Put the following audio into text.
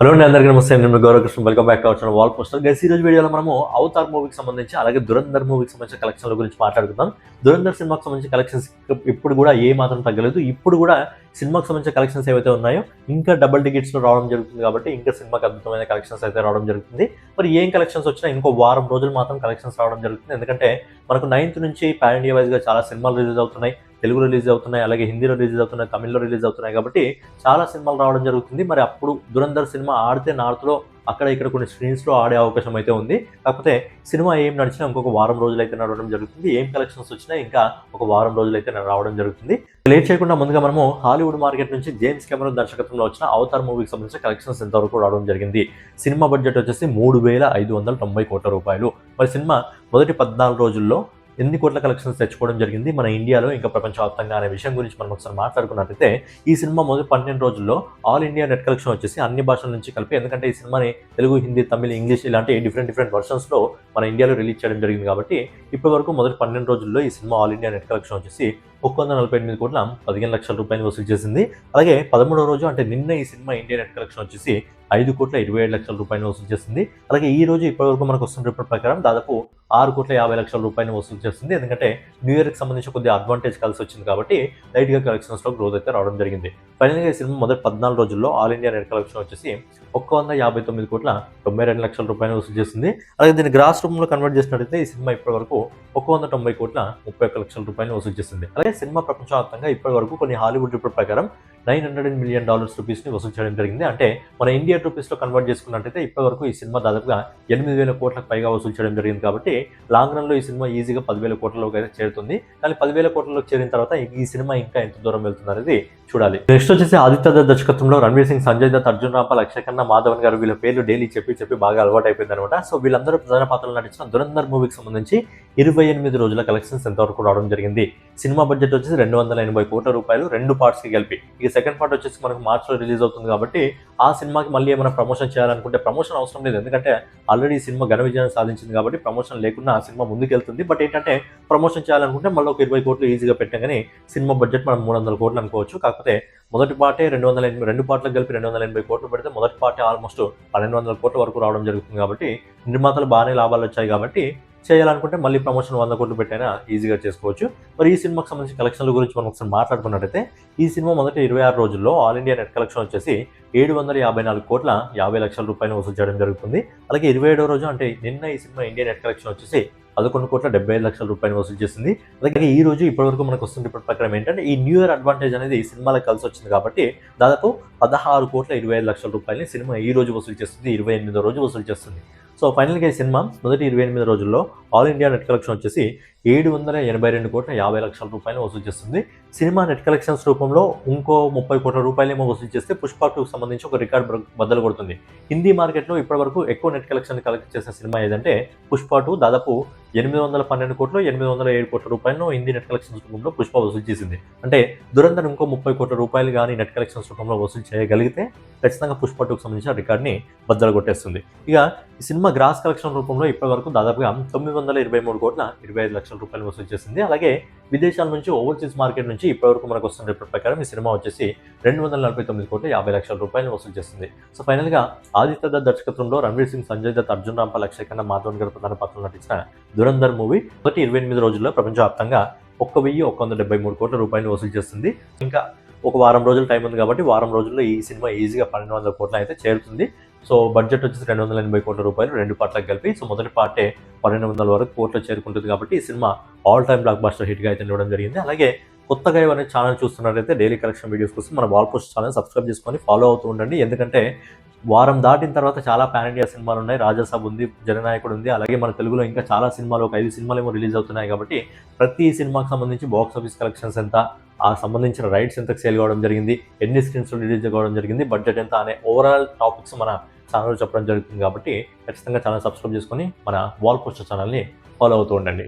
Hello అండి, అందరికీ నమస్తే. నేను మీ Gauravkrishna. Welcome back to our channel wall poster. Guys, ఈ రోజు వీడియోలో మనము అవతార్ మూవీకి సంబంధించి అలాగే దురంధర్ మూవీకి సంబంధించిన కలెక్షన్ల గురించి మాట్లాడుకుందాం. దురంధర్ సినిమాకి సంబంధించిన కలెక్షన్స్ ఇప్పుడు కూడా ఏ మాత్రం తగ్గలేదు. ఇప్పుడు కూడా సినిమాకి సంబంధించిన కలెక్షన్స్ ఏవైతే ఉన్నాయో ఇంకా డబుల్ టికెట్స్లో రావడం జరుగుతుంది కాబట్టి ఇంకా సినిమాకి అద్భుతమైన కలెక్షన్స్ అయితే రావడం జరుగుతుంది. మరి ఏం కలెక్షన్స్ వచ్చినా ఇంకో వారం రోజులు మాత్రం కలెక్షన్స్ రావడం జరుగుతుంది. ఎందుకంటే మనకు 9th నుంచి పాన్ ఇండియా వైజ్గా చాలా సినిమాలు రిలీజ్ అవుతున్నాయి. తెలుగులో రిలీజ్ అవుతున్నాయి, అలాగే హిందీలో రిలీజ్ అవుతున్నాయి, తమిళ్లో రిలీజ్ అవుతున్నాయి. కాబట్టి చాలా సినిమాలు రావడం జరుగుతుంది. మరి అప్పుడు దురంధర్ సినిమా ఆడితే నార్త్లో అక్కడ ఇక్కడ కొన్ని స్క్రీన్స్లో ఆడే అవకాశం అయితే ఉంది. కాకపోతే సినిమా ఏం నడిచినా ఇంకొక వారం రోజులు అయితే నడవడం జరుగుతుంది. ఏం కలెక్షన్స్ వచ్చినా ఇంకా ఒక వారం రోజులు అయితే రావడం జరుగుతుంది. లేట్ చేయకుండా ముందుగా మనము హాలీవుడ్ మార్కెట్ నుంచి జేమ్స్ కెమెరాన్ దర్శకత్వంలో వచ్చిన అవతార్ మూవీకి సంబంధించిన కలెక్షన్స్ ఎంతవరకు రావడం జరిగింది. సినిమా బడ్జెట్ వచ్చేసి 3,590 కోట్ల రూపాయలు. మరి సినిమా మొదటి 14 రోజుల్లో ఎన్ని కోట్ల కలెక్షన్స్ తెచ్చుకోవడం జరిగింది మన ఇండియాలో ఇంకా ప్రపంచవ్యాప్తంగా అనే విషయం గురించి మనం ఒకసారి మాట్లాడుకున్నట్లయితే, ఈ సినిమా మొదటి 12 రోజుల్లో ఆల్ ఇండియా నెట్ కలెక్షన్ వచ్చేసి అన్ని భాషల నుంచి కలిపి, ఎందుకంటే ఈ సినిమాని తెలుగు, హిందీ, తమిళ్, ఇంగ్లీష్ ఇలాంటి డిఫరెంట్ వర్షన్స్లో మన ఇండియాలో రిలీజ్ చేయడం జరిగింది. కాబట్టి ఇప్పటి వరకు మొదటి 12 రోజుల్లో ఈ cinema all India net collection వచ్చేసి 148 కోట్ల 15 లక్షల రూపాయలు వసూలు చేసింది. అలాగే 13వ రోజు అంటే నిన్న ఈ సినిమా ఇండియా నెట్ కలెక్షన్ వచ్చేసి 5 కోట్ల 27 లక్షల రూపాయలు వసూలు చేసింది. అలాగే ఈ రోజు ఇప్పటివరకు మనకు వస్తున్న రిపోర్ట్ ప్రకారం దాదాపు 6 కోట్ల 50 లక్షల రూపాయలు వసూలు చేస్తుంది. ఎందుకంటే న్యూ ఇయర్కి సంబంధించి కొద్దిగా అడ్వాంటేజ్ కలిసి వచ్చింది కాబట్టి లైట్గా కలెక్షన్స్లో గ్రోత్ అయితే రావడం జరిగింది. ఫైనల్గా ఈ సినిమా మొదటి 14 రోజుల్లో ఆల్ ఇండియా నెట్ కలెక్షన్ వచ్చేసి 159 కోట్ల 92 లక్షల రూపాయలు వసూలు చేస్తుంది. అలాగే దీన్ని గ్రాస్ రూపంలో కన్వర్ట్ చేసినట్లయితే ఈ సినిమా ఇప్పటివరకు 190 కోట్ల 31 లక్షల రూపాయలు వసూలు చేస్తుంది. అలాగే సినిమా ప్రపంచవ్యాప్తంగా ఇప్పటివరకు కొన్ని హాలీవుడ్ రిపోర్ట్ ప్రకారం $900 మిలియన్ రూపీస్ని వసూలు చేయడం జరిగింది. అంటే మన ఇండియన్ రూపీస్లో కన్వర్ట్ చేసుకున్నట్టయితే ఇప్పటివరకు ఈ సినిమా దాదాపుగా 8,000 కోట్లకు పైగా వసూలు చేయడం జరిగింది. కాబట్టి లాంగ్ రన్లో ఈ సినిమా ఈజీగా 10,000 కోట్లలోకి అయితే చేరుతుంది. కానీ 10,000 కోట్లలోకి చేరిన తర్వాత ఈ సినిమా ఇంకా ఎంత దూరం వెళ్తుంది అనేది చూడాలి. నెక్స్ట్ వచ్చేసి ఆదిత్య దత్ దర్శకత్వంలో రణ్వీర్ సింగ్, సంజయ్ దత్, అర్జున్ రాంపాల్, అక్షయ్ ఖన్నా, మాధవన్ గారు వీళ్ళ పేర్లు డైలీ చెప్పి బాగా అలవాటు అయిపోయింది అనమాట. సో వీళ్ళందరూ ప్రధాన పాత్రలు నటించిన దురంధర్ మూవీకి సంబంధించి 28 రోజుల కలెక్షన్స్ ఎంతవరకు రావడం జరిగింది. సినిమా బడ్జెట్ వచ్చేసి 280 కోట్ల రూపాయలు 2 పార్ట్స్కి కలిపి. ఇక సెకండ్ పార్ట్ వచ్చేసి మనకు మార్చ్లో రిలీజ్ అవుతుంది కాబట్టి ఆ సినిమాకి మళ్ళీ ఏమైనా ప్రమోషన్ చేయాలనుకుంటే ప్రమోషన్ అవసరం లేదు. ఎందుకంటే ఆల్రెడీ ఈ సినిమా ఘన విజయాన్ని సాధించింది కాబట్టి ప్రమోషన్ లేకుండా ఆ సినిమా ముందుకెళ్తుంది. బట్ ఏంటంటే ప్రమోషన్ చేయాలనుకుంటే మళ్ళీ ఒక 20 కోట్లు ఈజీగా పెట్టాం. కానీ సినిమా బడ్జెట్ మనం 300 కోట్లు అనుకోవచ్చు. కాకపోతే మొదటి పార్టే 280, 2 పార్ట్లకు కలిపి 280 కోట్లు పెడితే మొదటి పార్టే ఆల్మోస్ట్ 1,200 కోట్ల వరకు రావడం జరుగుతుంది. కాబట్టి నిర్మాతలు బాగానే లాభాలు వచ్చాయి కాబట్టి చేయాలనుకుంటే మళ్ళీ ప్రమోషన్ 100 కోట్లు పెట్టైనా ఈజీగా చేసుకోవచ్చు. మరి ఈ సినిమాకి సంబంధించిన కలెక్షన్ల గురించి మనం ఒకసారి మాట్లాడుకున్నట్టయితే, ఈ సినిమా మొదటి 26 రోజుల్లో ఆల్ ఇండియా నెట్ కలెక్షన్ వచ్చేసి 754 కోట్ల 50 లక్షల రూపాయలు వసూలు చేయడం జరుగుతుంది. అలాగే 27వ రోజు అంటే నిన్న ఈ సినిమా ఇండియా నెట్ కలెక్షన్ వచ్చేసి 11 కోట్ల 75 లక్షల రూపాయలు వసూలు చేసింది. అలాగే ఈ రోజు ఇప్పటివరకు మనకు వస్తున్న రిపోర్ట్ ప్రకారం ఏంటంటే ఈ న్యూ ఇయర్ అడ్వాంటేజ్ అనేది ఈ సినిమాలకు కలిసి వచ్చింది కాబట్టి దాదాపు 16 కోట్ల 25 లక్షల రూపాయలని సినిమా ఈ రోజు వసూలు చేస్తుంది, 28వ రోజు వసూలు చేస్తుంది. సో ఫైనల్గా ఈ సినిమా మొదటి 28 రోజుల్లో ఆల్ ఇండియా నెట్ కలెక్షన్ వచ్చేసి 782 కోట్ల 50 లక్షల రూపాయలు వసూలు చేస్తుంది. సినిమా నెట్ కలెక్షన్స్ రూపంలో ఇంకో 30 కోట్ల రూపాయలు ఏమో వసూలు చేస్తే పుష్ప 2కి సంబంధించి ఒక రికార్డ్ బద్దలు కొడుతుంది. హిందీ మార్కెట్లో ఇప్పటివరకు ఎక్కువ నెట్ కలెక్షన్ కలెక్ట్ చేసిన సినిమా ఏదంటే పుష్ప 2. దాదాపు 812 కోట్లు 807 కోట్ల రూపాయలను హిందీ నెట్ కలెక్షన్స్ రూపంలో పుష్ప వసూలు చేసింది. అంటే దురంధర్ ఇంకో 30 కోట్ల రూపాయలు కానీ నెట్ కలెక్షన్స్ రూపంలో వసూలు చేయగలిగితే ఖచ్చితంగా పుష్ప 2కి సంబంధించిన రికార్డ్ని బద్దలు కొట్టేస్తుంది. ఇక ఈ సినిమా గ్రాస్ కలెక్షన్ రూపంలో ఇప్పటివరకు దాదాపుగా 923 కోట్ల 25 లక్షల రూపాయలు వసూలు చేసింది. అలాగే విదేశాల నుంచి ఓవర్సీస్ మార్కెట్ నుంచి ఇప్పటివరకు మనకు వస్తున్న రిపోర్ట్ ప్రకారం ఈ సినిమా వచ్చేసి 249 కోట్ల 50 లక్షల రూపాయలు వసూలు చేస్తుంది. సో ఫైనల్గా ఆదిత్య దత్ దర్శకత్వంలో రణ్వీర్ సింగ్, సంజయ్ దత్, అర్జున్ రాంపాల్, అక్షయ్ ఖన్నా, మాధవన్ గారు ప్రధాన పాత్రలు నటించిన దురంధర్ మూవీ మొదటి 28 రోజుల్లో ప్రపంచవ్యాప్తంగా 1,173 కోట్ల రూపాయలు వసూలు చేస్తుంది. ఇంకా ఒక వారం రోజులు టైం ఉంది కాబట్టి వారం రోజుల్లో ఈ సినిమా ఈజీగా 1,200 కోట్ల అయితే చేరుతుంది. సో బడ్జెట్ వచ్చేసి 280 కోట్ల రూపాయలు 2 పార్ట్లకు కలిపి. సో మొదటి పార్టే 1,200 వరకు కోట్లు చేరుకుంటుంది కాబట్టి ఈ cinema all time blockbuster హిట్గా అయితే నిలవడం జరిగింది. అలాగే కొత్తగా ఏమైనా ఛానల్ చూస్తున్నట్లయితే డైలీ కలెక్షన్ వీడియోస్ కోసం మన వాల్ పోస్ట్ ఛానల్ సబ్స్క్రైబ్ చేసుకొని ఫాలో అవుతూ ఉండండి. ఎందుకంటే వారం దాటిన తర్వాత చాలా పాన్ ఇండియా సినిమాలు ఉన్నాయి. రాజాసాబ్ ఉంది, జననాయకుడు ఉంది, అలాగే మన తెలుగులో ఇంకా చాలా సినిమాలు, ఒక 5 సినిమాలు ఏమో రిలీజ్ అవుతున్నాయి. కాబట్టి ప్రతి సినిమాకి సంబంధించి బాక్స్ ఆఫీస్ కలెక్షన్స్ ఎంత, ఆ సంబంధించిన రైట్స్ ఎంతకు సేల్ కావడం జరిగింది, ఎన్ని స్క్రీన్స్లో రిలీజ్ కావడం జరిగింది, బడ్జెట్ ఎంత అనే ఓవరాల్ టాపిక్స్ మన ఛానల్లో చెప్పడం జరుగుతుంది. కాబట్టి ఖచ్చితంగా ఛానల్ సబ్స్క్రైబ్ చేసుకొని మన వాల్ పోస్టర్ ఛానల్ని ఫాలో అవుతూ ఉండండి.